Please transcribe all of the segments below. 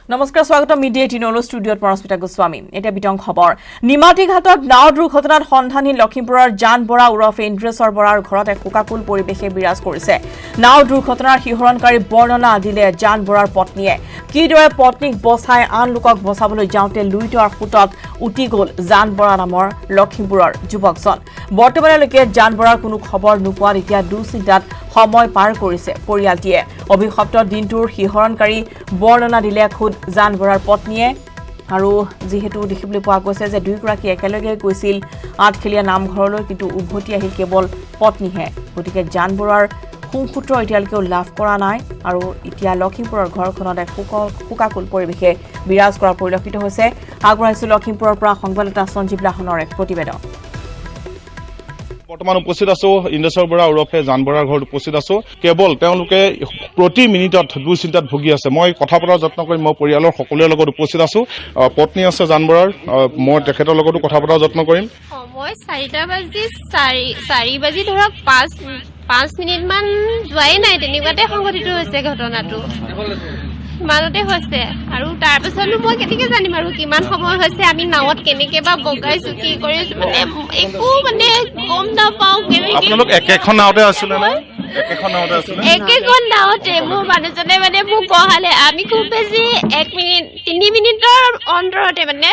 নমস্কাৰ স্বাগতম মিডিয়া 18 ষ্টুডিঅ'ত পৰস্মিতা গোস্বামী এটা বিতং খবৰ নিমাটি ঘাটত নাও দুৰ্ঘটনাত সন্ধানী লখিমপুৰৰ জান বৰা উৰফে ইন্দ্ৰেশ্বৰ বৰাৰ ঘৰত এক শোকাকুল পৰিৱেশে বিৰাজ কৰিছে নাও দুৰ্ঘটনাৰ শিহৰণকাৰী বৰ্ণনা দিলে জান বৰাৰ পত্নীয়ে কিদৰে পত্নীক বচাই আন লোকক বচাবলৈ যাওঁতে লুইতৰ ফুটত উটি গ'ল জান বৰা নামৰ লখিমপুৰৰ যুৱকজন বৰ্তমানলৈকে জান বৰাৰ কোনো খবৰ নোপোৱাত এতিয়া দুচিন্তাত সময় পাৰ কৰিছে পৰিয়ালটিয়ে অভিশপ্ত দিনটোৰ শিহৰণকাৰী বৰ্ণনা দিলে খুদ জান বৰাৰ পত্নীয়ে আৰু যেহেতু দেখিবলৈ পোৱা গৈছে যে দুইগৰাকী একেলগে গৈছিল আঠখেলীয়া নামঘৰলৈ কিন্তু উভতি আহিল কেৱল পত্নীহে গতিকে জান বৰাৰ সুসূত্ৰ এতিয়ালৈকে লাভ কৰা নাই আৰু এতিয়া লখিমপুৰৰ ঘৰখনত এক শোকাকুল পৰিৱেশে বিৰাজ কৰা পৰিলক্ষিত হৈছে আগবঢ়াইছো লখিমপুৰৰ পৰা সংবাদদাতা সঞ্জীৱ লাহনৰ এক প্ৰতিবেদন বৰ্তমান উপস্থিত আছো ইন্দ্ৰেশ্বৰ বৰা উৰফে জান বৰাৰ ঘৰত উপস্থিত আছো কেৱল তেওঁলোকে প্ৰতি মিনিটত দুচিন্তাত ভুগি আছে মই কথা পতাৰ যত্ন কৰিম মই পৰিয়ালৰ সকলোৰে লগত উপস্থিত আছো পত্নী আছে জান বৰাৰ মই তেখেতৰ লগতো কথা পতাৰ যত্ন কৰিম মই 4 বাজি ধৰক 5 মিনিট মান যোৱাই নাই তেনেকুৱাতে সংঘটিত হৈছে ঘটনাটো ইমানতে হৈছে আৰু তাৰপিছতো মই কেনেকৈ জানিম আৰু কিমান সময় হৈছে আমি নাৱত কেনেকৈ বা বগাইছো কি কৰিছো মানে একো মানে গম নাপাওঁ আপোনালোক একেখন নাৱতে আছিলে নে একেখন নাৱতে মোৰ মানুহজনে মানে মোক বহালে আমি খুব বেছি 3 মিনিটৰ অন্তৰতে মানে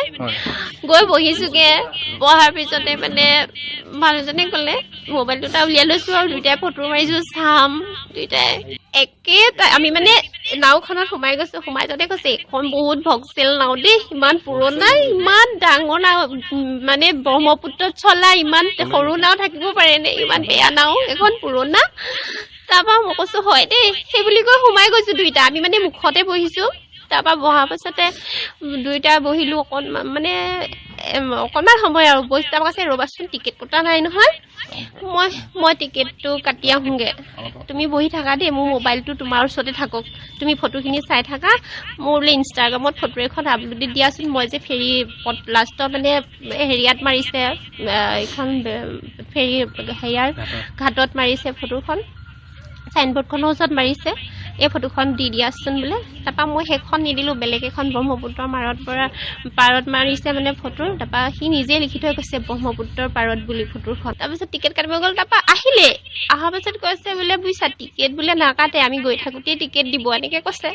গৈ বহিছোগে বহাৰ পিছতে মানে মানুহজনে ক'লে মোবাইল দুটা উলিয়াই লৈছো আৰু দুইটাই ফটো মাৰিছো চাম দুইটাই একে আমি মানে নাওখনত সোমাই গৈছো সোমাই যাওঁতে কৈছে এখন বহুত ভক্সেল নাও দেই ইমান পুৰণা ইমান ডাঙৰ নাও মানে ব্ৰহ্মপুত্ৰত চলা ইমান সৰু নাও থাকিব পাৰে নে ইমান বেয়া নাও এখন পুৰণা তাৰপৰা মই কৈছো হয় দেই সেই বুলি কৈ সোমাই গৈছো দুইটা আমি মানে মুখতে বহিছো তাৰপৰা বহাৰ পাছতে দুইটা বহিলো অকণমান সময় আৰু বহি তাৰপৰা কৈছে ৰ'বাচোন টিকেট কটা নাই নহয় মই টিকেটটো কাটি আহোঁগৈ তুমি বহি থাকা দেই মোৰ মোবাইলটো তোমাৰ ওচৰতে থাকক তুমি ফটোখিনি চাই থাকা মোৰ বোলে ইনষ্টাগ্ৰামত ফটো এখন আপলোড দি দিয়াচোন মই যে ফেৰী লাষ্টত মানে হেৰিয়াত মাৰিছে এইখন ফেৰী হেৰিয়াৰ ঘাটত মাৰিছে ফটোখন চাইনবোৰ্ডখনৰ ওচৰত মাৰিছে এই ফটোখন দি দিয়াচোন বোলে তাৰপৰা মই সেইখন নিদিলোঁ বেলেগ এখন ব্ৰহ্মপুত্ৰৰ পাৰত মাৰিছে মানে ফটো তাৰপৰা সি নিজে লিখি থৈ গৈছে ব্ৰহ্মপুত্ৰৰ পাৰত বুলি ফটোখন তাৰপিছত টিকেট কাটিব গ'ল তাৰপৰা আহিলে অহাৰ পাছত কৈছে বোলে বুজিছা টিকেট বোলে নাকাটে আমি গৈ থাকোঁতেই টিকেট দিব এনেকৈ কৈছে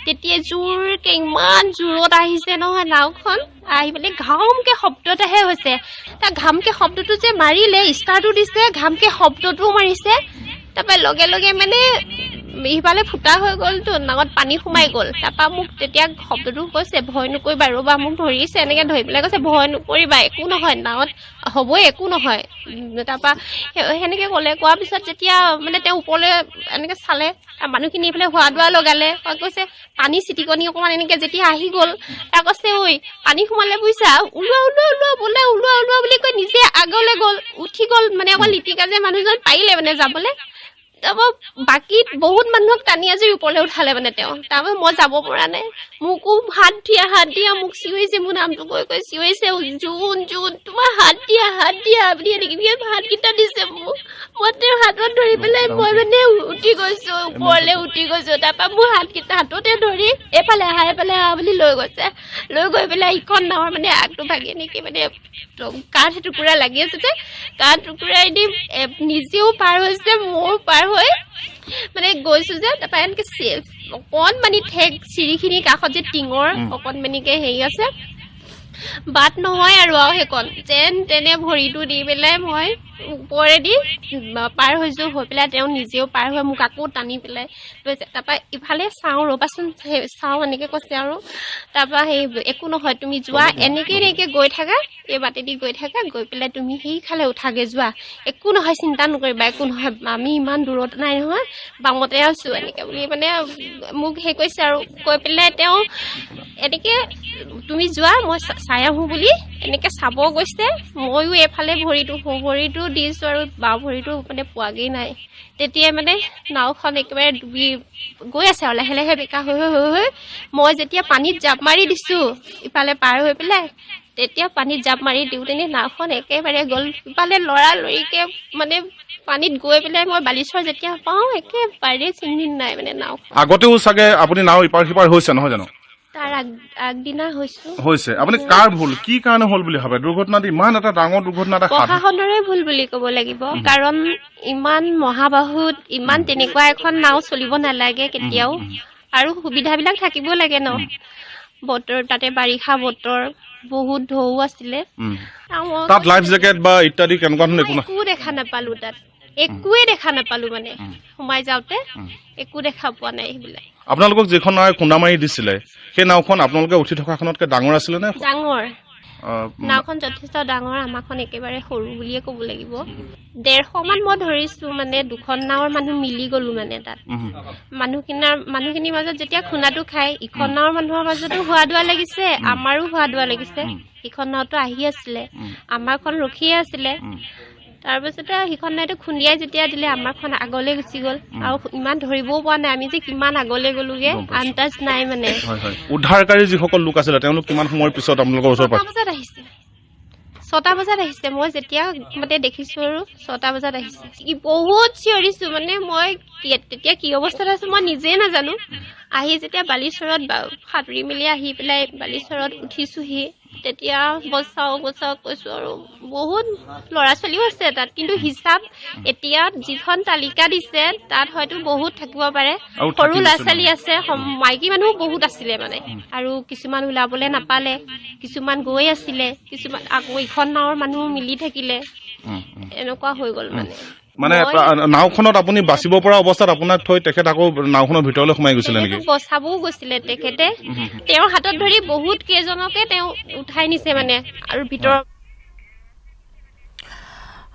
তেতিয়া জোৰকৈ ইমান জোৰত আহিছে নহয় নাওখন আহি পেলাই ঘামকৈ শব্দটাহে হৈছে তাৰ ঘামকৈ শব্দটো যে মাৰিলে ষ্টাৰটো দিছে ঘামকৈ শব্দটোও মাৰিছে তাৰপৰা লগে লগে মানে ইফালে ফুটা হৈ গ'লতো নাৱত পানী সোমাই গ'ল তাৰপৰা মোক তেতিয়া শব্দটো কৈছে ভয় নকৰিবা ৰ'বা মোক ধৰিছে এনেকৈ ধৰি পেলাই কৈছে ভয় নকৰিবা একো নহয় নাৱত হ'বই একো নহয় তাৰপৰা সেনেকৈ ক'লে কোৱাৰ পিছত যেতিয়া মানে তেওঁ ওপৰলৈ এনেকৈ চালে মানুহখিনি এইফালে হোৱা দোৱা লগালে কৈছে পানী চিটিকনি অকণমান এনেকৈ যেতিয়া আহি গ'ল তাৰ কৈছে ঐ পানী সোমালে বুজিছা ওলোৱা বোলে ওলোৱা বুলি কৈ নিজে আগলৈ গ'ল উঠি গ'ল মানে অকল লিটিকা যে মানুহজন পাৰিলে মানে যাবলৈ তাৰপৰা বাকী বহুত মানুহক টানি আজৰি ওপৰলৈ উঠালে মানে তেওঁ তাৰপৰা মই যাব পৰা নাই মোকো হাত দিয়া মোক চিঞৰিছে মোৰ নামটো কৈ চিঞৰিছে জোন তোমাৰ হাত দিয়া বুলি এনেকৈ হাতকেইটা দিছে মোক মই তেওঁৰ হাতত ধৰি পেলাই মই মানে উঠি গৈছোঁ ওপৰলৈ তাৰপৰা মোৰ হাতকেইটা হাততে ধৰি এফালে আহা বুলি লৈ গৈ পেলাই ইখন নাৱৰ মানে আগটো ভাগি এনেকৈ মানে কাঠ টুকুৰা লাগি আছে যে কাঠ টুকুৰাই দি নিজেও পাৰ হৈছে ময়ো পাৰ হৈ মানে গৈছোঁ যে তাৰপৰা এনেকৈ অকণমানি ঠেক চিৰিখিনিৰ কাষত যে টিঙৰ অকণমানিকৈ হেৰি আছে বাট নহয় আৰু সেইকণ যেন তেনে ভৰিটো দি পেলাই মই ওপৰেদি পাৰ হৈছোঁ হৈ পেলাই তেওঁ নিজেও পাৰ হৈ মোক আকৌ টানি পেলাই লৈছে তাৰপৰা ইফালে চাওঁ ৰ'বাচোন চাওঁ এনেকৈ কৈছে আৰু তাৰপৰা সেই একো নহয় তুমি যোৱা এনেকৈ গৈ থাকা এই বাটেদি গৈ থাকা গৈ পেলাই তুমি সেইফালে উঠাগৈ যোৱা একো নহয় চিন্তা নকৰিবা একো নহয় আমি ইমান দূৰত নাই নহয় বামতে আছোঁ এনেকৈ বুলি মানে মোক সেই কৈছে আৰু কৈ পেলাই তেওঁ এনেকৈ তুমি যোৱা মই চাই আহোঁ বুলি এনেকৈ চাব গৈছে ময়ো এইফালে ভৰিটো দিছোঁ আৰু বাওঁ ভৰিটো মানে পোৱাগেই নাই তেতিয়াই মানে নাওখন একেবাৰে ডুবি গৈ আছে আৰু লাহে লাহে বেকা হৈ মই যেতিয়া পানীত জাপ মাৰি দিছোঁ ইফালে পাৰ হৈ পেলাই তেতিয়া পানীত জাপ মাৰি দিওঁতেনে নাওখন একেবাৰে গ'ল ইফালে লৰালৰিকৈ মানে পানীত গৈ পেলাই মই বালিচৰ যেতিয়া পাওঁ একেবাৰে চিনি নাই মানে নাও আগতেও চাগে আপুনি নাও ইপাৰ সিপাৰ হৈছে নহয় জানো তাৰ আগদিনা হৈছে আপুনি কাৰ ভুল কি কাৰণে হ'ল বুলি ভাবে দুৰ্ঘটনাটো ইমান এটা ডাঙৰ দুৰ্ঘটনা এটা প্ৰশাসনৰে ভুল বুলি ক'ব লাগিব কাৰণ ইমান মহাবাহুত ইমান তেনেকুৱা এখন নাও চলিব নালাগে কেতিয়াও আৰু সুবিধাবিলাক থাকিব লাগে ন বতৰ তাতে বাৰিষা বতৰ বহুত ঢৌ আছিলে তাত লাইফ জেকেট বা ইত্যাদি কেনেকুৱা ধৰণৰ একো দেখা নাপালো তাত একোৱে দেখা নাপালো মানে সোমাই যাওঁতে একো দেখা পোৱা নাই সেইবিলাক আপোনালোকক যিখন নাও খুন্দা মাৰি দিছিলে সেই নাওখন আপোনালোকে উঠি থকাখনতকৈ ডাঙৰ আছিলে নে ডাঙৰ নাওখন যথেষ্ট ডাঙৰ আমাৰখন একেবাৰে সৰু বুলিয়ে ক'ব লাগিব 150 মান মই ধৰিছো মানে দুখন নাৱৰ মানুহ মিলি গলো মানে তাত মানুহখিনিৰ মাজত যেতিয়া খুন্দাটো খাই ইখন নাৱৰ মানুহৰ মাজতো হোৱা দোৱা লাগিছে আমাৰো হোৱা দোৱা লাগিছে ইখন নাওতো আহি আছিলে আমাৰখন ৰখিয়ে আছিলে তাৰপিছতে সিখন নাইতো খুন্দিয়াই যেতিয়া দিলে আমাৰখন আগলৈ গুচি গ'ল আৰু ইমান ধৰিবও পৰা নাই আমি যে কিমান আগলৈ গ'লোগে আন্দাজ নাই মানে উদ্ধাৰকাৰী যিসকল লোক আছিলে তেওঁলোক কিমান সময়ৰ পিছত আপোনালোকৰ ওচৰত 6টা বজাত আহিছে মই যেতিয়া মানে দেখিছো আৰু 6টা বজাত আহিছে বহুত চিঞৰিছো মানে মই তেতিয়া কি অৱস্থাত আছো মই নিজে নাজানো আহি যেতিয়া বালিচৰত সাঁতুৰি মেলি আহি পেলাই বালিচৰত উঠিছোহি তেতিয়া বচাও কৈছো আৰু বহুত ল'ৰা ছোৱালীও আছে তাত কিন্তু হিচাপ এতিয়া যিখন তালিকা দিছে তাত হয়তো বহুত থাকিব পাৰে সৰু ল'ৰা ছোৱালী আছে মাইকী মানুহ বহুত আছিলে মানে আৰু কিছুমান ওলাবলে নাপালে কিছুমান গৈ আছিলে কিছুমান আকৌ ইখন নাৱৰ মানুহ মিলি থাকিলে এনেকুৱা হৈ গ'ল মানে নাওখনত আপুনি বাচিব পৰা অৱস্থাত আপোনাক থৈ তেখেত আকৌ নাওখনৰ ভিতৰলৈ সোমাই গৈছিলে নেকি বচাবও গৈছিলে তেখেতে তেওঁৰ হাতত ধৰি বহুত কেইজনকে তেওঁ উঠাই নিছে মানে আৰু ভিতৰৰ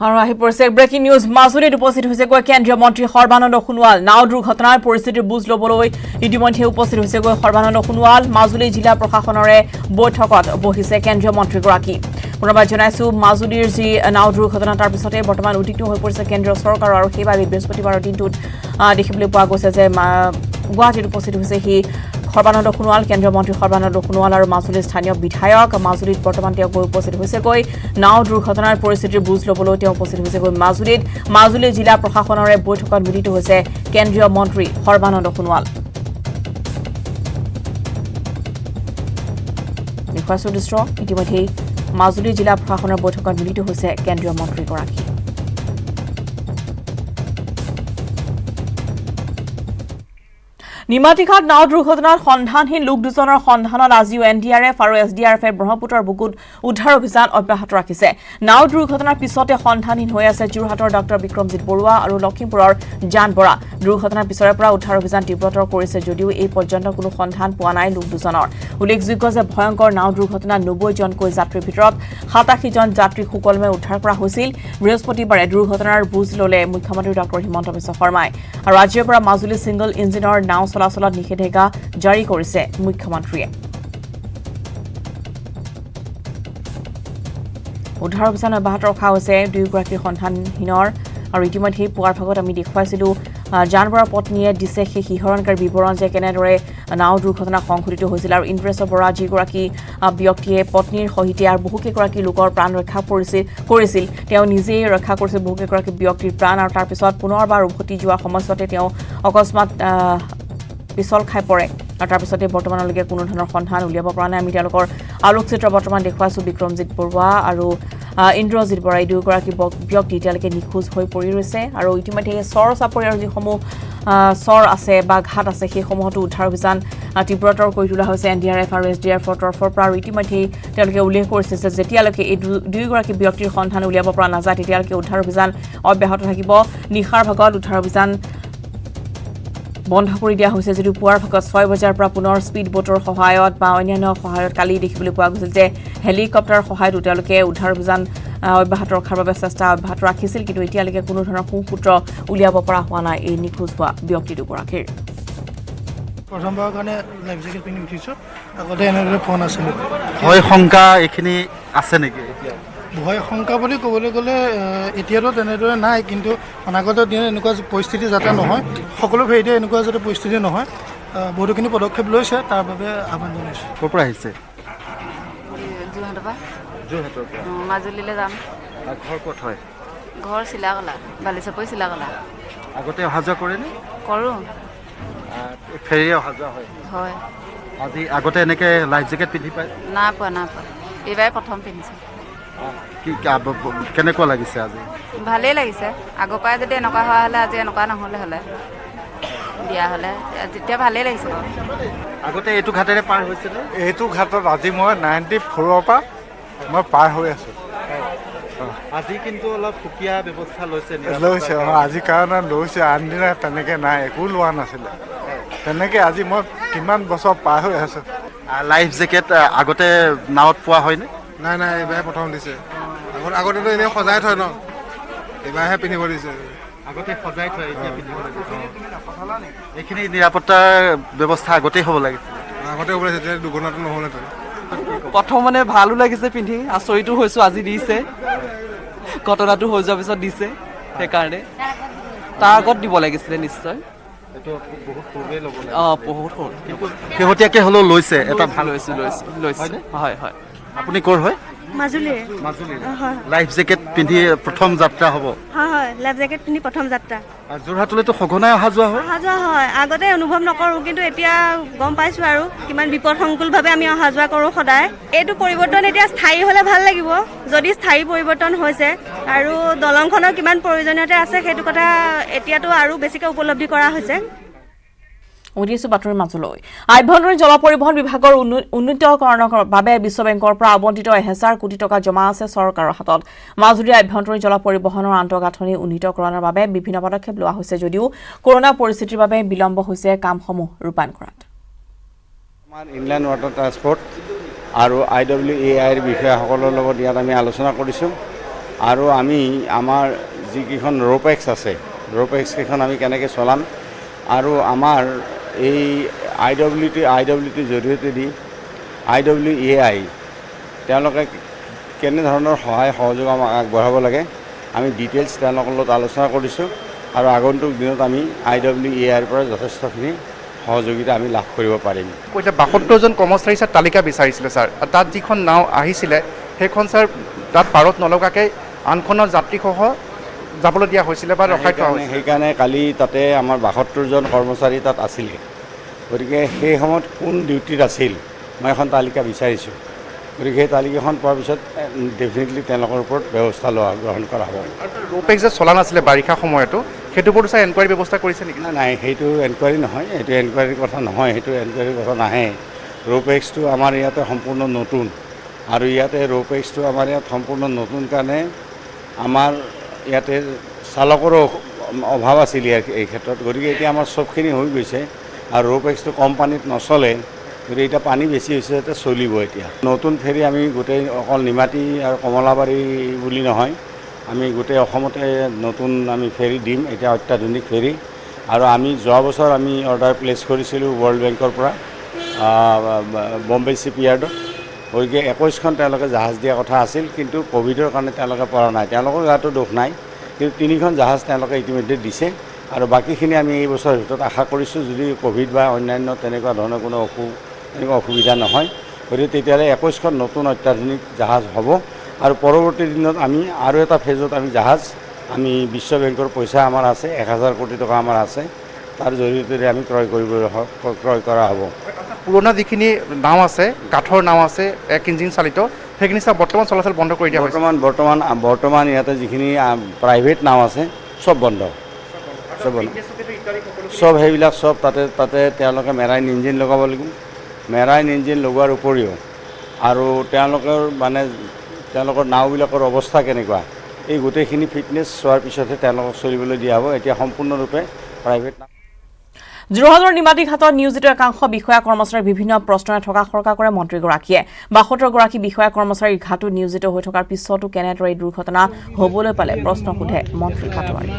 আৰু আহি পৰিছে ব্ৰেকিং নিউজ মাজুলীত উপস্থিত হৈছে কেন্দ্ৰীয় মন্ত্ৰী সৰ্বানন্দ সোণোৱাল নাও দুৰ্ঘটনাৰ পৰিস্থিতিৰ বুজ ল'বলৈ ইতিমধ্যে উপস্থিত হৈছে সৰ্বানন্দ সোণোৱাল মাজুলী জিলা প্ৰশাসনৰে বৈঠকত বহিছে কেন্দ্ৰীয় মন্ত্ৰীগৰাকী পুনৰবাৰ জনাইছো মাজুলীৰ যি নাও দুৰ্ঘটনা তাৰ পিছতে বৰ্তমান উদ্বিগ্ন হৈ পৰিছে কেন্দ্ৰীয় চৰকাৰ আৰু সেইবাবে বৃহস্পতিবাৰৰ দিনটোত দেখিবলৈ পোৱা গৈছে যে গুৱাহাটীত উপস্থিত হৈছে সৰ্বানন্দ সোণোৱাল কেন্দ্ৰীয় মন্ত্ৰী সৰ্বানন্দ সোণোৱাল আৰু মাজুলীৰ স্থানীয় বিধায়ক মাজুলীত বৰ্তমান তেওঁ গৈ উপস্থিত হৈছেগৈ নাও দুৰ্ঘটনাৰ পৰিস্থিতিৰ বুজ ল'বলৈ তেওঁ উপস্থিত হৈছেগৈ মাজুলী জিলা প্ৰশাসনৰে বৈঠকত মিলিত হৈছে কেন্দ্ৰীয় মন্ত্ৰী সৰ্বানন্দ সোণোৱাল দেখুৱাইছো দৃশ্য ইতিমধ্যেই মাজুলী জিলা প্ৰশাসনৰ বৈঠকত মিলিত হৈছে কেন্দ্ৰীয় মন্ত্ৰীগৰাকী নিমাতীঘাট নাও দুৰ্ঘটনাত সন্ধানহীন লোক দুজনৰ সন্ধানত আজিও এনডিআৰএফ আৰু এছডিআৰএফে ব্ৰহ্মপুত্ৰৰ বুকুত উদ্ধাৰ অভিযান অব্যাহত ৰাখিছে নাও দুৰ্ঘটনাৰ পিছতে সন্ধানহীন হৈ আছে যোৰহাটৰ ডক্টৰ বিক্ৰমজিৎ বৰুৱা আৰু লখিমপুৰৰ জান বৰা দুৰ্ঘটনাৰ পিছৰে পৰা উদ্ধাৰ অভিযান তীব্ৰতৰ কৰিছে যদিও এই পৰ্যন্ত কোনো সন্ধান পোৱা নাই লোক দুজনৰ উল্লেখযোগ্য যে ভয়ংকৰ নাও দুৰ্ঘটনাত 90 জনকৈ যাত্ৰীৰ ভিতৰত 87 জন যাত্ৰী সুকলমে উদ্ধাৰ কৰা হৈছিল বৃহস্পতিবাৰে দুৰ্ঘটনাৰ বুজ ল'লে মুখ্যমন্ত্ৰী ডক্টৰ হিমন্ত বিশ্ব শৰ্মাই আৰু আজিৰ পৰা মাজুলী সিংগল ইঞ্জিনৰ নাও চলাচলত নিষেধাজ্ঞা জাৰি কৰিছে মুখ্যমন্ত্ৰীয়ে উদ্ধাৰ অভিযান অব্যাহত ৰখা হৈছে দুয়োগৰাকীৰ সন্ধানহীনৰ আৰু ইতিমধ্যে পুৱাৰ ভাগত আমি দেখুৱাইছিলো জানবৰাৰ পত্নীয়ে দিছে সেই শিহৰণকাৰী বিৱৰণ যে কেনেদৰে নাও দুৰ্ঘটনা সংঘটিত হৈছিল আৰু ইন্দ্ৰেশ্বৰ বৰা যিগৰাকী ব্যক্তিয়ে পত্নীৰ সহিতে আৰু বহুকেইগৰাকী লোকৰ প্ৰাণ ৰক্ষা কৰিছিল তেওঁ নিজেই ৰক্ষা কৰিছিল বহুকেইগৰাকী ব্যক্তিৰ প্ৰাণ আৰু তাৰপিছত পুনৰবাৰ উভতি যোৱাৰ সময়তে তেওঁ অকস্মাত পিছল খাই পৰে আৰু তাৰপিছতে বৰ্তমানলৈকে কোনো ধৰণৰ সন্ধান উলিয়াব পৰা নাই আমি তেওঁলোকৰ আলোকচিত্ৰ বৰ্তমান দেখুৱাইছো বিক্ৰমজিৎ বৰুৱা আৰু ইন্দ্ৰজিৎ বৰা এই দুয়োগৰাকী ব্যক্তি এতিয়ালৈকে নিখোজ হৈ পৰি ৰৈছে আৰু ইতিমধ্যে চৰ চাপৰিৰ যিসমূহ চৰ আছে বা ঘাট আছে সেইসমূহতো উদ্ধাৰ অভিযান তীব্ৰতৰ কৰি তোলা হৈছে এনডিআৰএফ আৰু এছডিআৰএফৰ তৰফৰ পৰা আৰু ইতিমধ্যে তেওঁলোকে উল্লেখ কৰিছে যে যেতিয়ালৈকে এই দুয়োগৰাকী ব্যক্তিৰ সন্ধান উলিয়াব পৰা নাযায় তেতিয়ালৈকে উদ্ধাৰ অভিযান অব্যাহত থাকিব নিশাৰ ভাগত উদ্ধাৰ অভিযান বন্ধ কৰি দিয়া হৈছে যদিও পুৱাৰ ভাগত 6 বজাৰ পৰা পুনৰ স্পীড বোটৰ সহায়ত বা অন্যান্য সহায়ত কালি দেখিবলৈ পোৱা গৈছিল যে হেলিকপ্টাৰৰ সহায়ত তেওঁলোকে উদ্ধাৰ অভিযান অব্যাহত ৰখাৰ বাবে চেষ্টা অব্যাহত ৰাখিছিল কিন্তু এতিয়ালৈকে কোনো ধৰণৰ সুসূত্ৰ উলিয়াব পৰা হোৱা নাই এই নিখোজ হোৱা ব্যক্তি দুগৰাকীৰ প্ৰথমবাৰৰ কাৰণে লাইফ জেকেট পিন্ধি উঠিছোঁ আগতে এনেদৰে ফোন আছিলোঁ ভয় শংকা এইখিনি আছে নেকি এতিয়া ভয় শংকা বুলি ক'বলৈ গ'লে এতিয়াতো তেনেদৰে নাই কিন্তু অনাগত দিনত এনেকুৱা পৰিস্থিতি যাতে নহয় সকলো ফেৰিতে এনেকুৱা যাতে পৰিস্থিতি নহয় বহুতখিনি পদক্ষেপ লৈছে তাৰ বাবে আহ্বান জনাইছোঁ ক'ৰ পৰা আহিছে যোৰহাটৰ পৰা মাজুলীলৈ যাম ঘৰ ক'ত হয় ঘৰ চিলাকলা বালিচাপৰি চিলাকলা আগতে অহা যোৱা কৰেনে কৰোঁ ফেৰীৰে অহা যোৱা হয় হয় আজি আগতে এনেকে লাইফ জেকেট পিন্ধি পায় নাই পোৱা এইবাৰে প্ৰথম পিন্ধিছোঁ কি কেনেকুৱা লাগিছে আজি ভালেই লাগিছে আগৰ পৰাই যদি এনেকুৱা হোৱা হ'লে আজি এনেকুৱা নহ'লে দিয়া হ'লে তেতিয়া ভালেই লাগিছে বাৰু আগতে এইটো ঘাটেৰে পাৰ হৈছিলে এইটো ঘাটত আজি মই 94ৰ পৰা মই পাৰ হৈ আছোঁ আজি কিন্তু অলপ সুকীয়া ব্যৱস্থা লৈছে লৈছে আজি কাৰণে লৈছে আনদিনা তেনেকৈ নাই একো লোৱা নাছিলে তেনেকৈ আজি মই কিমান বছৰ পাৰ হৈ আছোঁ লাইফ জেকেট আগতে নাৱত পোৱা হয়নে নাই এইবাৰে প্ৰথম দিছে আগতেতো এনেই সজাই থয় ন এইবাৰহে পিন্ধিব দিছে আগতে সজাই থয় এতিয়া পিন্ধিব লাগিছে এইখিনি নিৰাপত্তাৰ ব্যৱস্থা আগতেই হ'ব লাগিছিল আগতে হ'ব লাগিছে দুৰ্ঘটনাটো নহ'লেহেঁতেন প্ৰথম মানে ভালো লাগিছে পিন্ধি আচৰিতো হৈছোঁ আজি দিছে ঘটনাটো হৈ যোৱাৰ পিছত দিছে সেইকাৰণে তাৰ আগত দিব লাগিছিলে নিশ্চয় বহুত সৰু শেহতীয়াকৈ হ'লেও লৈছে এটা ভাল লৈছে হয় আপুনি ক'ৰ হয় মাজুলীৰ লাইফ জেকেট পিন্ধি প্ৰথম যাত্ৰা হ'ব হয় লাইফ জেকেট পিন্ধি প্ৰথম যাত্ৰা যোৰহাটলৈতো সঘনাই অহা যোৱা হয় আগতে অনুভৱ নকৰোঁ কিন্তু এতিয়া গম পাইছোঁ আৰু কিমান বিপদসংকুলভাৱে আমি অহা যোৱা কৰোঁ সদায় এইটো পৰিৱৰ্তন এতিয়া স্থায়ী হ'লে ভাল লাগিব যদি স্থায়ী পৰিৱৰ্তন হৈছে আৰু দলংখনৰ কিমান প্ৰয়োজনীয়তা আছে সেইটো কথা এতিয়াতো আৰু বেছিকৈ উপলব্ধি কৰা হৈছে উদিছো বাতৰিৰ মাজলৈ আভ্যন্তৰীণ জল পৰিবহণ বিভাগৰ উন্নীতকৰণৰ বাবে বিশ্ব বেংকৰ পৰা আবণ্টিত 1000 কোটি টকা জমা আছে চৰকাৰৰ হাতত মাজুলীৰ আভ্যন্তৰীণ জল পৰিবহণৰ আন্তঃগাঁথনি উন্নীতকৰণৰ বাবে বিভিন্ন পদক্ষেপ লোৱা হৈছে যদিও কৰোনা পৰিস্থিতিৰ বাবে বিলম্ব হৈছে কামসমূহ ৰূপায়ণ কৰাত আমাৰ ইনলাইন ৱাটাৰ ট্ৰান্সপৰ্ট আৰু IWAIৰ বিষয়াসকলৰ লগত ইয়াত আমি আলোচনা কৰিছোঁ আৰু আমি আমাৰ যিকেইখন ৰ'পেক্স আছে ৰ'পেক্সকেইখন আমি কেনেকৈ চলাম আৰু আমাৰ এই IWTৰ জৰিয়তে দি IWAI তেওঁলোকে কেনেধৰণৰ সহায় সহযোগ আমাক আগবঢ়াব লাগে আমি ডিটেইলছ তেওঁলোকৰ লগত আলোচনা কৰিছোঁ আৰু আগন্তুক দিনত আমি IWAIৰ পৰা যথেষ্টখিনি সহযোগিতা আমি লাভ কৰিব পাৰিম এতিয়া 72জন কৰ্মচাৰী ছাৰ তালিকা বিচাৰিছিলে ছাৰ তাত যিখন নাও আহিছিলে সেইখন ছাৰ তাত পাৰত নলগাকৈ আনখনৰ যাত্ৰীসহ যাবলৈ দিয়া হৈছিলে বা ৰখাই থোৱা হৈছিলে সেইকাৰণে কালি তাতে আমাৰ 72জন কৰ্মচাৰী তাত আছিলে গতিকে সেই সময়ত কোন ডিউটিত আছিল মই এখন তালিকা বিচাৰিছোঁ গতিকে সেই তালিকাখন পোৱাৰ পিছত ডেফিনেটলি তেওঁলোকৰ ওপৰত ব্যৱস্থা গ্ৰহণ কৰা হ'ব ৰ'পেক্স যে চলা নাছিলে বাৰিষা সময়তো সেইটোৰ ওপৰতো ছাৰ এনকুৱাৰী ব্যৱস্থা কৰিছে নেকি নাই সেইটো এনকুৱাৰী নহয় এইটো এনকুৱাৰীৰ কথা নহয় সেইটো এনকুৱাৰীৰ কথা নাহে ৰ'পেক্সটো আমাৰ ইয়াতে সম্পূৰ্ণ নতুন আৰু ইয়াতে ৰ'পেক্সটো আমাৰ ইয়াত সম্পূৰ্ণ নতুন কাৰণে আমাৰ ইয়াতে চালকৰো অভাৱ আছিল এই ক্ষেত্ৰত গতিকে এতিয়া আমাৰ চবখিনি হৈ গৈছে আৰু ৰ'পেক্সটো কম পানীত নচলে গতিকে এতিয়া পানী বেছি হৈছে যাতে চলিব এতিয়া নতুন ফেৰী আমি গোটেই অকল নিমাতী আৰু কমলাবাৰী বুলি নহয় আমি গোটেই অসমতে নতুন আমি ফেৰী দিম এতিয়া অত্যাধুনিক ফেৰী আৰু আমি যোৱা বছৰ আমি অৰ্ডাৰ প্লেচ কৰিছিলোঁ ৱৰ্ল্ড বেংকৰ পৰা বম্বে চিপয়াৰ্ডত গতিকে 21খন তেওঁলোকে জাহাজ দিয়া কথা আছিল কিন্তু ক'ভিডৰ কাৰণে তেওঁলোকে পৰা নাই তেওঁলোকৰ গাতো দোষ নাই কিন্তু 3খন জাহাজ তেওঁলোকে ইতিমধ্যে দিছে আৰু বাকীখিনি আমি এই বছৰৰ ভিতৰত আশা কৰিছোঁ যদি ক'ভিড বা অন্যান্য তেনেকুৱা ধৰণৰ কোনো অসুবিধা নহয় গতিকে তেতিয়াহ'লে 21খন নতুন অত্যাধুনিক জাহাজ হ'ব আৰু পৰৱৰ্তী দিনত আমি আৰু এটা ফেজত আমি জাহাজ আমি বিশ্ব বেংকৰ পইচা আমাৰ আছে 1000 কোটি টকা আমাৰ আছে তাৰ জৰিয়তে আমি ক্ৰয় কৰা হ'ব পুৰণা যিখিনি নাও আছে কাঠৰ নাও আছে 1 ইঞ্জিন চালিত সেইখিনি ছাৰ বৰ্তমান চলাচল বন্ধ কৰি দিয়া হৈছে বৰ্তমান ইয়াতে যিখিনি প্ৰাইভেট নাও আছে চব বন্ধ চব সেইবিলাক চব তাতে তেওঁলোকে মেৰাইন ইঞ্জিন লগাব লাগিব মেৰাইন ইঞ্জিন লগোৱাৰ উপৰিও আৰু তেওঁলোকৰ নাওবিলাকৰ অৱস্থা কেনেকুৱা এই গোটেইখিনি ফিটনেছ চোৱাৰ পিছতহে তেওঁলোকক চলিবলৈ দিয়া হ'ব এতিয়া সম্পূৰ্ণৰূপে প্ৰাইভেট নাও যোৰহাটৰ নিমাতী ঘাটত নিয়োজিত একাংশ বিষয়া কৰ্মচাৰীৰ বিভিন্ন প্ৰশ্নৰে থকা সৰকা কৰে মন্ত্ৰীগৰাকীয়ে 72গৰাকী বিষয়া কৰ্মচাৰীৰ ঘাটত নিয়োজিত হৈ থকাৰ পিছতো কেনেদৰে এই দুৰ্ঘটনা হ'বলৈ পালে প্ৰশ্ন সোধে মন্ত্ৰী ঘাটৱাৰী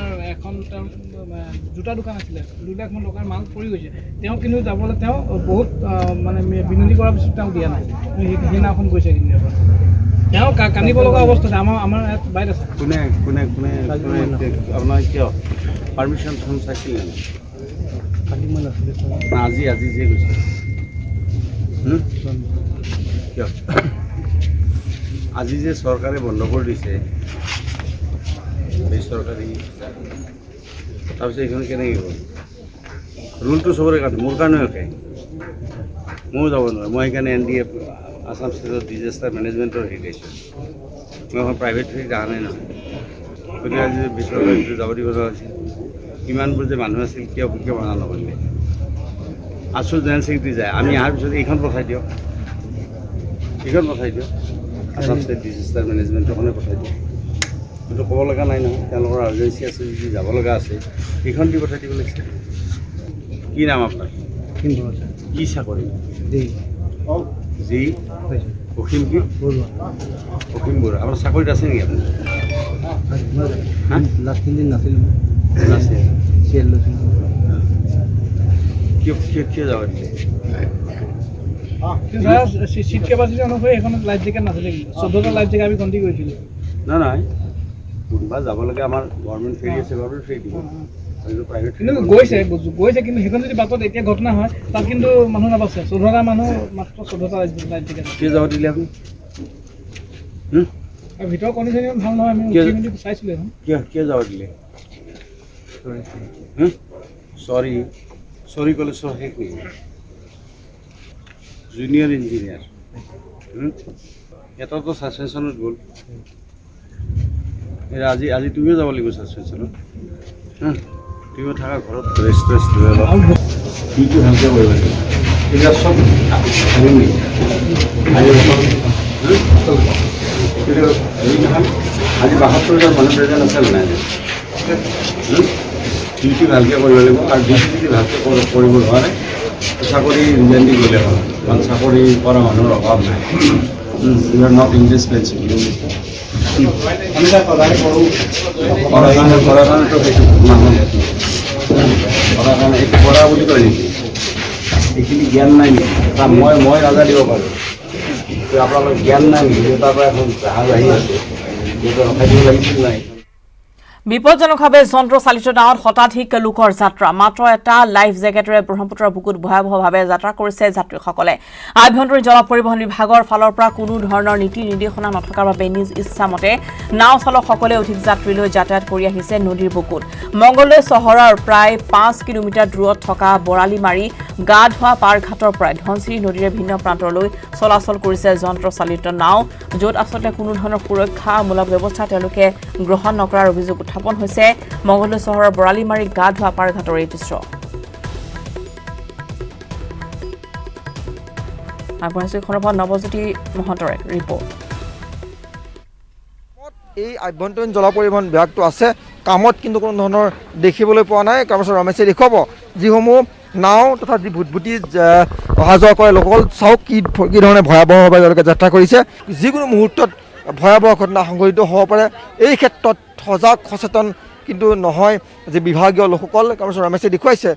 জোতা দোকান আছিলে 2 লাখ মান টকাৰ মাল পৰি গৈছে তেওঁ কিন্তু যাবলৈ তেওঁ বহুত মানে বিনতি কৰাৰ পিছত তেওঁ দিয়া নাই সেইদিনাখন গৈছে কিন্তু তেওঁ কান্দিব লগা অৱস্থাতে আমাৰ ইয়াত বাইত আছে কোনে আপোনাৰ কিয় পাৰ্মিশ্যন ফোন চাইছিল আজি যে গৈছে কিয় আজি যে চৰকাৰে বন্ধ কৰি দিছে বেচৰকাৰী তাৰপিছত এইখন কেনেকৈ গ'ল ৰুলটো চবৰে কাৰণে, মোৰ কাৰণেও একে। ময়ো যাব নোৱাৰোঁ, মই সেইকাৰণে NDF আছাম ষ্টেটৰ ডিজাষ্টাৰ মেনেজমেণ্টৰ হেৰি লৈছোঁ। মই এখন প্ৰাইভেট হেৰিত অহা নাই নহয়, গতিকে আজি বেচৰকাৰীটো যাব দিব লগা হৈছিল। ইমানবোৰ যে মানুহ আছিল কিয় মানা নকৰিলে? আছু জেনেৰেল ছেক্ৰেটাৰী যায়, আমি অহাৰ পিছত এইখন পঠাই দিয়ক, আছাম ষ্টেট ডিজাষ্টাৰ মেনেজমেণ্টৰখনে পঠাই দিয়ক। সেইটো ক'ব লগা নাই নহয়, তেওঁলোকৰ আৰ্জেঞ্চি আছে যদি যাব লগা আছে এইখন দি পঠাই দিব লাগিছে। কি নাম আপোনাৰ? কি চাকৰি? জি অসীম কি? অসীম বৰুৱা। আপোনাৰ চাকৰিত আছে নেকি আপুনি? লাষ্ট 3 দিন নাছিল কিয় যাব দিলে? চিট কেপাচিটি অনুসৰি এখনত লাইফ জেকেট নাছিলে, 14টা লাইফ জেকেট আমি গন্তি কৰিছিলোঁ। নাই কোনোবা যাব লাগে, আমাৰ গভৰ্ণমেণ্ট ফেৰী আছে, গভৰ্ণমেণ্ট ফেৰী দিব। প্ৰাইভেট কিন্তু গৈছে কিন্তু সেইখন যদি বাটত এতিয়া ঘটনা হয় তাত কিন্তু মানুহ নাবাচে। 14টা মানুহ, মাত্ৰ 14টা লাইফ জেকেট। কিয় যাব দিলে আপুনি? আৰু ভিতৰৰ কণ্ডিশ্যন ইমান ভাল নহয়, আমি চাইছিলোঁ এখন। কিয় যাব দিলে? চৰি ক'লে শেষ নেকি? জুনিয়ৰ ইঞ্জিনিয়াৰ এটাতো ছাছপেনশ্যনত গ'ল, আজি তুমিও যাব লাগিব ছাছপেনশ্যনত। তুমিও থাকা ঘৰত ৰেষ্ট লৈ অলপ ডিউটি ভালকৈ কৰিব লাগিব। এইবিলাক চব আজি 72জন মানুহ প্ৰেজেণ্ট আছে নাই? ডিউটি ভালকৈ কৰিব লাগিব, আৰু ডিউটি যদি ভালকৈ কৰিব নোৱাৰে চাকৰি ৰিজাইন দি গ'লে হ'ল, কাৰণ চাকৰি কৰা মানুহৰ অভাৱ নাই। You are not indispensable. আমি সদায় কৰোঁ কৰাৰ কাৰণেতো সেইটো মানুহ কৰাৰ কাৰণে এইটো কৰা বুলি কয় নেকি? এইখিনি জ্ঞান নাই নেকি? মই ৰাজা দিব পাৰোঁ, আপোনালোকৰ জ্ঞান নাই নেকি? দেউতাৰ পৰা এখন জাহাজ আহি আছে, দেউতা ৰখাই দিব লাগিছিল নাই? বিপদজনকভাৱে যন্ত্ৰচালিত নাৱত শতাধিক লোকৰ যাত্ৰা। মাত্ৰ এটা লাইফ জেকেটেৰে ব্ৰহ্মপুত্ৰৰ বুকুত ভয়াৱহভাৱে যাত্ৰা কৰিছে যাত্ৰীসকলে। আভ্যন্তৰীণ জল পৰিবহণ বিভাগৰ ফালৰ পৰা কোনো ধৰণৰ নীতি নিৰ্দেশনা নথকাৰ বাবে নিজ ইচ্ছামতে নাও চালকসকলে অধিক যাত্ৰী লৈ যাতায়াত কৰি আহিছে নদীৰ বুকুত। মংগলদৈ চহৰৰ প্ৰায় 5 কিলোমিটাৰ দূৰত থকা বৰালিমাৰী গা ধোৱা পাৰঘাটৰ পৰা ধনশিৰি নদীৰে ভিন্ন প্ৰান্তলৈ চলাচল কৰিছে যন্ত্ৰচালিত নাও, য'ত আচলতে কোনো ধৰণৰ সুৰক্ষামূলক ব্যৱস্থা তেওঁলোকে গ্ৰহণ নকৰাৰ অভিযোগ উত্থাপন হৈছে। মংগলদৈ চহৰৰ বৰালিমাৰী গা ধোৱা পাৰঘাটৰ এই দৃশ্য। আগবঢ়াইছো এই সন্দৰ্ভত নৱজ্যোতি মহন্তৰ ৰিপৰ্ট। এই আভ্যন্তৰীণ জল পৰিবহণ বিভাগটো আছে, কামত কিন্তু কোনো ধৰণৰ দেখিবলৈ পোৱা নাই। তাৰপিছত ৰমেশে দেখুৱাব যিসমূহ নাও তথা যি ভুটভুটি অহা যোৱা কৰে লোকসকল, চাওক কি ধৰণে ভয়াৱহভাৱে তেওঁলোকে যাত্ৰা কৰিছে। যিকোনো মুহূৰ্তত ভয়াৱহ ঘটনা সংঘটিত হ'ব পাৰে, এই ক্ষেত্ৰত সজাগ সচেতন কিন্তু নহয় যে বিভাগীয় লোকসকল। তাৰপিছত ৰমেশে দেখুৱাইছে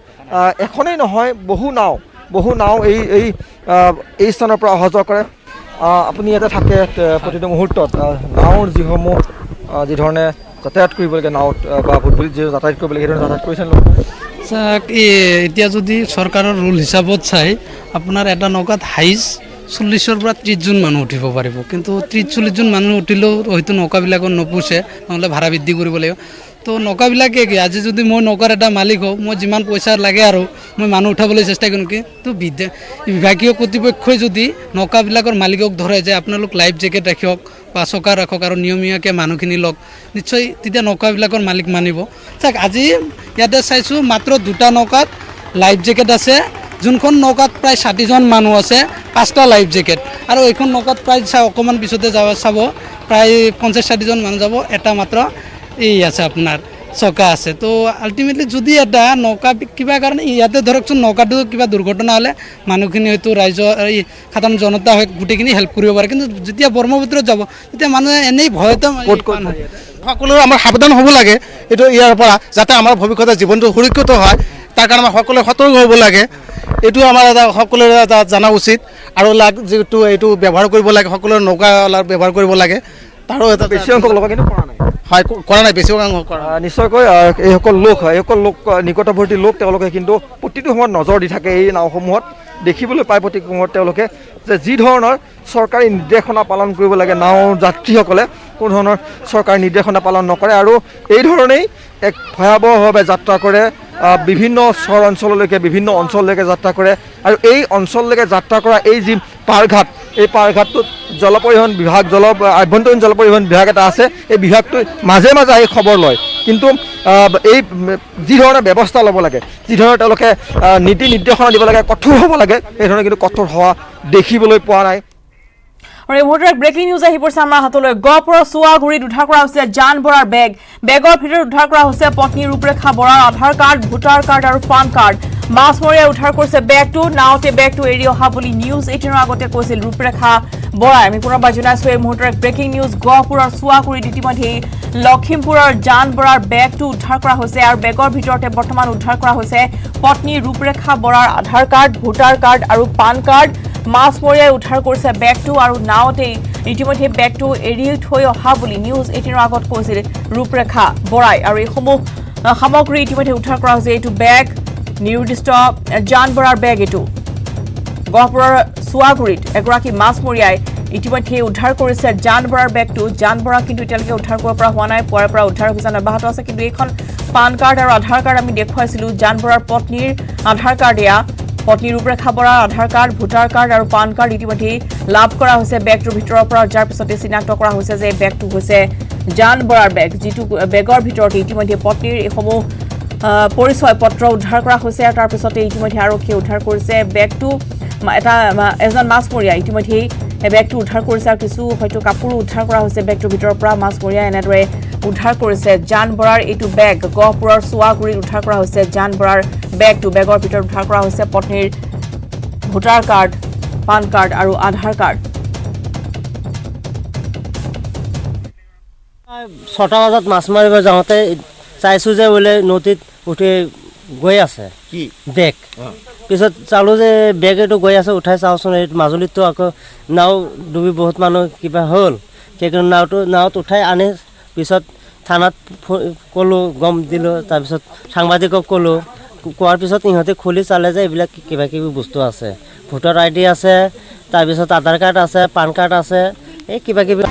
এখনেই নহয় বহু নাও এই স্থানৰ পৰা অহা যোৱা কৰে। আপুনি ইয়াতে থাকে প্ৰতিটো মুহূৰ্তত নাওৰ যি ধৰণে যাতায়াত কৰিব লাগে, নাৱত বা ভুটভুটিত যি যাতায়াত কৰিব লাগে সেইধৰণে যাতায়াত কৰিছে লোক। এতিয়া যদি চৰকাৰৰ ৰুল হিচাপত চাই আপোনাৰ এটা নৌকাত হাইজ 40ৰ পৰা 30জন মানুহ উঠিব পাৰিব, কিন্তু 30-40 জন মানুহ উঠিলেও হয়তো নৌকাবিলাকত নোপোচে, নহ'লে ভাড়া বৃদ্ধি কৰিব লাগিব। তো নৌকাবিলাকে কি আজি যদি মই নৌকাৰ এটা মালিক হওঁ, মই যিমান পইচা লাগে আৰু মই মানুহ উঠাবলৈ চেষ্টা কৰিম, কিন্তু বিভাগীয় কৰ্তৃপক্ষই যদি নৌকাবিলাকৰ মালিকক ধৰে যে আপোনালোক লাইফ জেকেট ৰাখক বা চকা ৰাখক আৰু নিয়মীয়াকৈ মানুহখিনি লওক, নিশ্চয় তেতিয়া নৌকাবিলাকৰ মালিক মানিব। চাওক আজি ইয়াতে চাইছোঁ মাত্ৰ 2টা নৌকাত লাইফ জেকেট আছে, যোনখন নৌকাত প্ৰায় 60জন মানুহ আছে 5টা লাইফ জেকেট, আৰু এইখন নৌকাত প্ৰায় অকণমান পিছতে চাব প্ৰায় 50-60জন মানুহ যাব, এটা মাত্ৰ এই আছে আপোনাৰ চকা আছে। তো আল্টিমেটলি যদি এটা নৌকা কিবা কাৰণে ইয়াতে ধৰকচোন নৌকাটো কিবা দুৰ্ঘটনা হ'লে মানুহখিনি হয়তো ৰাইজৰ এই সাধাৰণ জনতা হয় গোটেইখিনি হেল্প কৰিব পাৰে, কিন্তু যেতিয়া ব্ৰহ্মপুত্ৰত যাব তেতিয়া মানুহে এনেই ভয়তে সকলোৱে আমাৰ সাৱধান হ'ব লাগে এইটো ইয়াৰ পৰা, যাতে আমাৰ ভৱিষ্যতে জীৱনটো সুৰক্ষিত হয়, তাৰ কাৰণে আমাৰ সকলোৱে সতৰ্ক হ'ব লাগে। এইটো আমাৰ এটা সকলোৰে এটা জনা উচিত, আৰু যিটো এইটো ব্যৱহাৰ কৰিব লাগে সকলোৰে নৌকা ব্যৱহাৰ কৰিব লাগে। তাৰো এটা বেছি অংশ লগা কিন্তু পৰা নাই। সহায় কৰা নাই, বেছি কৰা নিশ্চয়কৈ এইসকল লোক নিকটৱৰ্তী লোক তেওঁলোকে কিন্তু প্ৰতিটো সময়ত নজৰ দি থাকে এই নাওসমূহত। দেখিবলৈ পায় প্ৰতি সময়ত তেওঁলোকে যে যি ধৰণৰ চৰকাৰী নিৰ্দেশনা পালন কৰিব লাগে নাও যাত্ৰীসকলে কোনো ধৰণৰ চৰকাৰী নিৰ্দেশনা পালন নকৰে আৰু এই ধৰণেই এক ভয়াৱহভাৱে যাত্ৰা কৰে, বিভিন্ন চৰ অঞ্চললৈকে বিভিন্ন অঞ্চললৈকে যাত্ৰা কৰে। আৰু এই অঞ্চললৈকে যাত্ৰা কৰা এই যি পাৰঘাট, এই পাৰঘাটটোত জলপৰিবহণ বিভাগ আভ্যন্তৰীণ জলপৰিবহণ বিভাগ এটা আছে। এই বিভাগটোৱে মাজে মাজে আহি খবৰ লয়, কিন্তু এই যি ধৰণে ব্যৱস্থা ল'ব লাগে, যি ধৰণে তেওঁলোকে নীতি নিৰ্দেশনা দিব লাগে, কঠোৰ হ'ব লাগে, সেই ধৰণে কিন্তু কঠোৰ হোৱা দেখিবলৈ পোৱা নাই। আৰু এই মুহূৰ্তত ব্ৰেকিং নিউজ আহি পৰিছে আমাৰ হাতলৈ। গহপুৰৰ চুৱাগুৰিত উদ্ধাৰ কৰা হৈছে জান বৰাৰ বেগৰ ভিতৰত উদ্ধাৰ কৰা হৈছে পত্নী ৰূপৰেখা বৰাৰ আধাৰ কাৰ্ড, ভোটাৰ কাৰ্ড আৰু পান কাৰ্ড। মাছমৰীয়াই উদ্ধাৰ কৰিছে বেগটো, নাওতে বেগটো এৰি অহা বুলি নিউজ 18ৰ আগতে কৈছিল ৰূপৰেখা বৰাই। আমি পুনৰবাৰ জনাইছো এই মুহূৰ্তৰ ব্ৰেকিং নিউজ। গহপুৰৰ চুৱাগুৰিত ইতিমধ্যে লখিমপুৰৰ জান বৰাৰ বেগটো উদ্ধাৰ কৰা হৈছে আৰু বেগৰ ভিতৰতে বৰ্তমান উদ্ধাৰ কৰা হৈছে পত্নী ৰূপৰেখা বৰাৰ আধাৰ কাৰ্ড, ভোটাৰ কাৰ্ড আৰু পান কাৰ্ড। মাছমৰীয়াই উদ্ধাৰ কৰিছে বেগটো আৰু নাওতেই ইতিমধ্যে বেগটো এৰি থৈ অহা বুলি নিউজ 18ৰ আগত কৈছিল ৰূপৰেখা বৰাই। আৰু এইসমূহ সামগ্ৰী ইতিমধ্যে উদ্ধাৰ কৰা হৈছে। এইটো বেগ নিৰ্দিষ্ট জান বৰাৰ বেগ। এইটো গহপুৰৰ চুৱাগুৰিত এগৰাকী মাছমৰীয়াই ইতিমধ্যে উদ্ধাৰ কৰিছে জান বৰাৰ বেগটো। জান বৰা কিন্তু এতিয়ালৈকে উদ্ধাৰ কৰিব পৰা হোৱা নাই, পুৱাৰে পৰা উদ্ধাৰ অভিযান অব্যাহত আছে। কিন্তু এইখন পান কাৰ্ড আৰু আধাৰ কাৰ্ড আমি দেখুৱাইছিলোঁ। জান বৰাৰ পত্নীৰ আধাৰ কাৰ্ড, এয়া পত্নী ৰূপৰেখা বৰাৰ আধাৰ কাৰ্ড, ভোটাৰ কাৰ্ড আৰু পান কাৰ্ড ইতিমধ্যে লাভ কৰা হৈছে বেগটোৰ ভিতৰৰ পৰা, যাৰ পিছতে চিনাক্ত কৰা হৈছে যে বেগটো হৈছে জান বৰাৰ বেগ, যিটো বেগৰ ভিতৰতে ইতিমধ্যে পত্নীৰ এইসমূহ পৰিচয় পত্ৰ উদ্ধাৰ কৰা হৈছে। আৰু তাৰ পিছতে ইতিমধ্যে আৰক্ষীয়ে উদ্ধাৰ কৰিছে বেগটো। এজন মাছমৰীয়াই ইতিমধ্যেই বেগটো উদ্ধাৰ কৰিছে আৰু কিছু হয়তো কাপোৰো উদ্ধাৰ কৰা হৈছে বেগটোৰ ভিতৰৰ পৰা। মাছমৰীয়াই এনেদৰে উদ্ধাৰ কৰিছে জান বৰাৰ এইটো বেগ। গহপুৰৰ চুৱাগুৰিত উদ্ধাৰ কৰা হৈছে জান বৰাৰ বেগটো। বেগৰ ভিতৰত উদ্ধাৰ কৰা হৈছে পত্নীৰ ভোটাৰ কাৰ্ড, পান কাৰ্ড আৰু আধাৰ কাৰ্ড। 6টা বজাত মাছ মাৰিব যাওঁতে চাইছোঁ যে বোলে নদীত উঠি গৈ আছে কি বেগ। পিছত চালোঁ যে বেগ এইটো গৈ আছে, উঠাই চাওঁচোন এই মাজুলীততো আকৌ নাও ডুবি বহুত মানুহ কিবা হ'ল। সেইকাৰণে নাৱত উঠাই আনি পিছত থানাত ক'লোঁ, গম দিলোঁ। তাৰপিছত সাংবাদিকক ক'লোঁ, কোৱাৰ পিছত ইহঁতে খুলি চালে যে এইবিলাক কিবা কিবি বস্তু আছে, ভোটাৰ ID আছে, তাৰপিছত আধাৰ কাৰ্ড আছে, পান কাৰ্ড আছে, এই কিবা কিবি